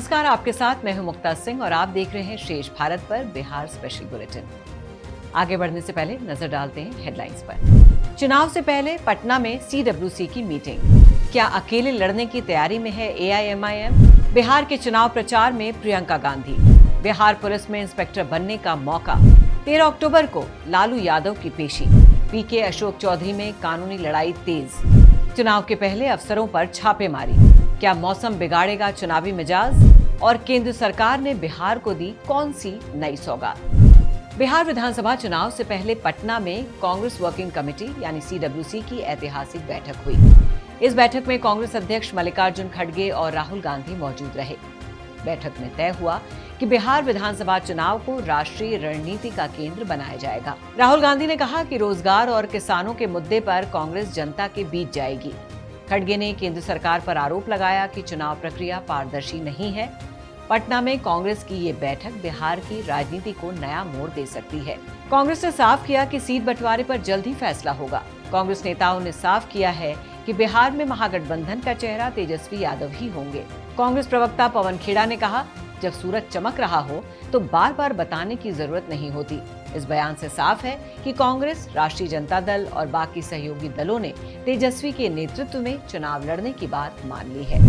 नमस्कार, आपके साथ मैं हूं मुक्ता सिंह और आप देख रहे हैं शेष भारत पर बिहार स्पेशल बुलेटिन। आगे बढ़ने से पहले नजर डालते हैं हेडलाइंस पर। चुनाव से पहले पटना में CWC की मीटिंग, क्या अकेले लड़ने की तैयारी में है AIMIM? बिहार के चुनाव प्रचार में प्रियंका गांधी, बिहार पुलिस में इंस्पेक्टर बनने का मौका। 13 अक्टूबर को लालू यादव की पेशी, PK अशोक चौधरी में कानूनी लड़ाई तेज। चुनाव के पहले अफसरों पर छापेमारी, क्या मौसम बिगाड़ेगा चुनावी मिजाज? और केंद्र सरकार ने बिहार को दी कौन सी नई सौगात? बिहार विधानसभा चुनाव से पहले पटना में कांग्रेस वर्किंग कमेटी यानी CWC की ऐतिहासिक बैठक हुई। इस बैठक में कांग्रेस अध्यक्ष मल्लिकार्जुन खड़गे और राहुल गांधी मौजूद रहे। बैठक में तय हुआ कि बिहार विधानसभा चुनाव को राष्ट्रीय रणनीति का केंद्र बनाया जाएगा। राहुल गांधी ने कहा कि रोजगार और किसानों के मुद्दे पर कांग्रेस जनता के बीच जाएगी। खड़गे ने केंद्र सरकार पर आरोप लगाया कि चुनाव प्रक्रिया पारदर्शी नहीं है। पटना में कांग्रेस की ये बैठक बिहार की राजनीति को नया मोड़ दे सकती है। कांग्रेस ने साफ किया कि सीट बंटवारे पर जल्द ही फैसला होगा। कांग्रेस नेताओं ने साफ किया है कि बिहार में महागठबंधन का चेहरा तेजस्वी यादव ही होंगे। कांग्रेस प्रवक्ता पवन खेड़ा ने कहा, जब सूरज चमक रहा हो तो बार बार बताने की जरूरत नहीं होती। इस बयान से साफ है कि कांग्रेस, राष्ट्रीय जनता दल और बाकी सहयोगी दलों ने तेजस्वी के नेतृत्व में चुनाव लड़ने की बात मान ली है।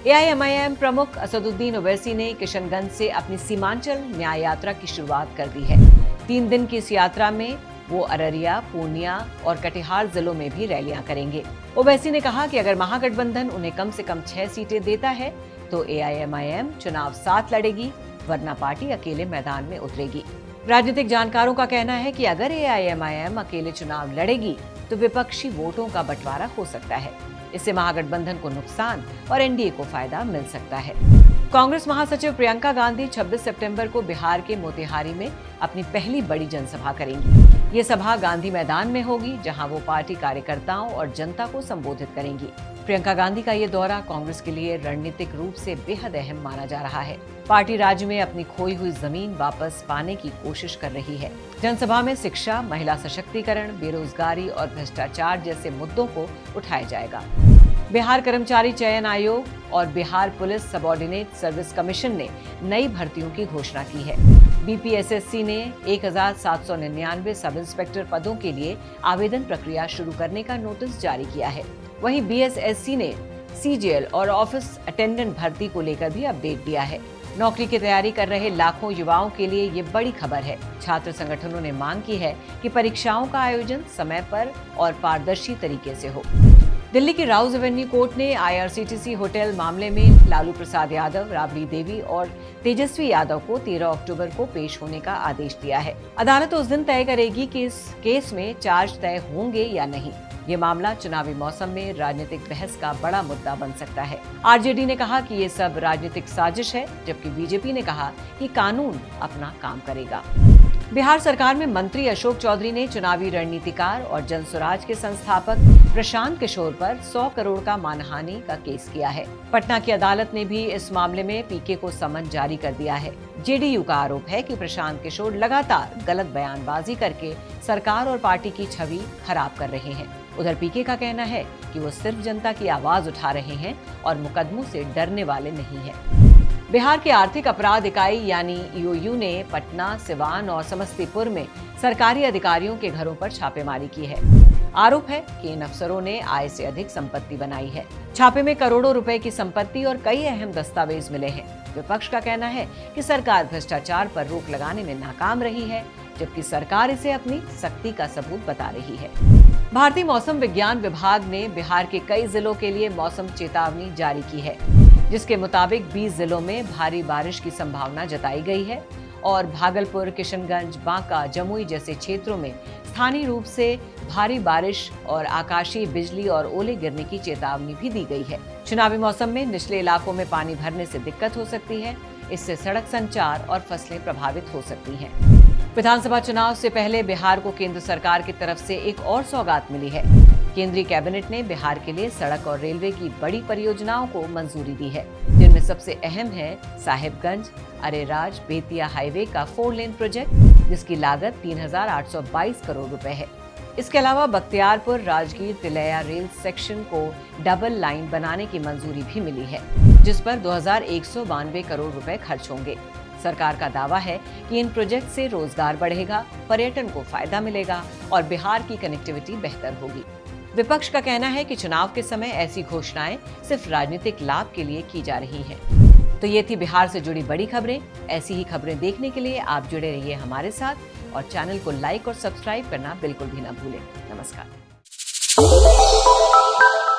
AIMIM प्रमुख असदुद्दीन ओवैसी ने किशनगंज से अपनी सीमांचल न्याय यात्रा की शुरुआत कर दी है। 3 दिन की इस यात्रा में वो अररिया, पूर्णिया और कटिहार जिलों में भी रैलियां करेंगे। ओवैसी ने कहा कि अगर महागठबंधन उन्हें कम से कम 6 सीटें देता है तो AIMIM चुनाव साथ लड़ेगी, वरना पार्टी अकेले मैदान में उतरेगी। राजनीतिक जानकारों का कहना है कि अगर AIMIM अकेले चुनाव लड़ेगी तो विपक्षी वोटों का बंटवारा हो सकता है। इससे महागठबंधन को नुकसान और NDA को फायदा मिल सकता है। कांग्रेस महासचिव प्रियंका गांधी 26 सितंबर को बिहार के मोतिहारी में अपनी पहली बड़ी जनसभा करेंगी। ये सभा गांधी मैदान में होगी, जहां वो पार्टी कार्यकर्ताओं और जनता को संबोधित करेंगी। प्रियंका गांधी का ये दौरा कांग्रेस के लिए रणनीतिक रूप से बेहद अहम माना जा रहा है। पार्टी राज्य में अपनी खोई हुई जमीन वापस पाने की कोशिश कर रही है। जनसभा में शिक्षा, महिला सशक्तिकरण, बेरोजगारी और भ्रष्टाचार जैसे मुद्दों को उठाया जाएगा। बिहार कर्मचारी चयन आयोग और Bihar police subordinate service commission ने नई भर्तियों की घोषणा की है। BPSSC ने 1799 सब इंस्पेक्टर पदों के लिए आवेदन प्रक्रिया शुरू करने का नोटिस जारी किया है। वहीं BSSC ने CGL और ऑफिस अटेंडेंट भर्ती को लेकर भी अपडेट दिया है। नौकरी की तैयारी कर रहे लाखों युवाओं के लिए ये बड़ी खबर है। छात्र संगठनों ने मांग की है कि परीक्षाओं का आयोजन समय पर और पारदर्शी तरीके से हो। दिल्ली की राउज एवेन्यू कोर्ट ने IRCTC होटल मामले में लालू प्रसाद यादव, राबड़ी देवी और तेजस्वी यादव को 13 अक्टूबर को पेश होने का आदेश दिया है। अदालत उस दिन तय करेगी कि इस केस में चार्ज तय होंगे या नहीं। ये मामला चुनावी मौसम में राजनीतिक बहस का बड़ा मुद्दा बन सकता है। RJD ने कहा कि ये सब राजनीतिक साजिश है, जबकि BJP ने कहा कि कानून अपना काम करेगा। बिहार सरकार में मंत्री अशोक चौधरी ने चुनावी रणनीतिकार और जनसुराज के संस्थापक प्रशांत किशोर पर 100 करोड़ का मानहानि का केस किया है। पटना की अदालत ने भी इस मामले में PK को समन जारी कर दिया है। JDU का आरोप है कि प्रशांत किशोर लगातार गलत बयानबाजी करके सरकार और पार्टी की छवि खराब कर रहे हैं। उधर PK का कहना है कि वो सिर्फ जनता की आवाज उठा रहे हैं और मुकदमों से डरने वाले नहीं हैं। बिहार की आर्थिक अपराध इकाई यानी EOU ने पटना, सिवान और समस्तीपुर में सरकारी अधिकारियों के घरों पर छापेमारी की है। आरोप है कि इन अफसरों ने आय से अधिक संपत्ति बनाई है। छापे में करोड़ों रुपए की संपत्ति और कई अहम दस्तावेज मिले हैं। विपक्ष का कहना है कि सरकार भ्रष्टाचार पर रोक लगाने में नाकाम रही है, जबकि सरकार इसे अपनी सख्ती का सबूत बता रही है। भारतीय मौसम विज्ञान विभाग ने बिहार के कई जिलों के लिए मौसम चेतावनी जारी की है, जिसके मुताबिक 20 जिलों में भारी बारिश की संभावना जताई गई है और भागलपुर, किशनगंज, बांका, जमुई जैसे क्षेत्रों में स्थानीय रूप से भारी बारिश और आकाशीय बिजली और ओले गिरने की चेतावनी भी दी गई है। चुनावी मौसम में निचले इलाकों में पानी भरने से दिक्कत हो सकती है। इससे सड़क संचार और फसलें प्रभावित हो सकती हैं। विधानसभा चुनाव से पहले बिहार को केंद्र सरकार की तरफ से एक और सौगात मिली है। केंद्रीय कैबिनेट ने बिहार के लिए सड़क और रेलवे की बड़ी परियोजनाओं को मंजूरी दी है, जिनमें सबसे अहम है साहिबगंज अरेराज बेतिया हाईवे का 4 लेन प्रोजेक्ट, जिसकी लागत 3,822 करोड़ रुपए है। इसके अलावा बख्तियारपुर राजगीर तिलैया रेल सेक्शन को डबल लाइन बनाने की मंजूरी भी मिली है। जिस पर 2192 करोड़ रुपए खर्च होंगे। सरकार का दावा है कि इन प्रोजेक्ट से रोजगार बढ़ेगा, पर्यटन को फायदा मिलेगा और बिहार की कनेक्टिविटी बेहतर होगी। विपक्ष का कहना है कि चुनाव के समय ऐसी घोषणाएं सिर्फ राजनीतिक लाभ के लिए की जा रही हैं। तो ये थी बिहार से जुड़ी बड़ी खबरें। ऐसी ही खबरें देखने के लिए आप जुड़े रहिए हमारे साथ और चैनल को लाइक और सब्सक्राइब करना बिल्कुल भी ना भूलें। नमस्कार।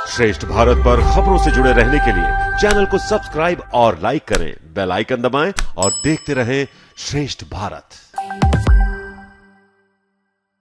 श्रेष्ठ भारत पर खबरों से जुड़े रहने के लिए चैनल को सब्सक्राइब और लाइक करें, बेल आइकन दबाएं और देखते रहें श्रेष्ठ भारत।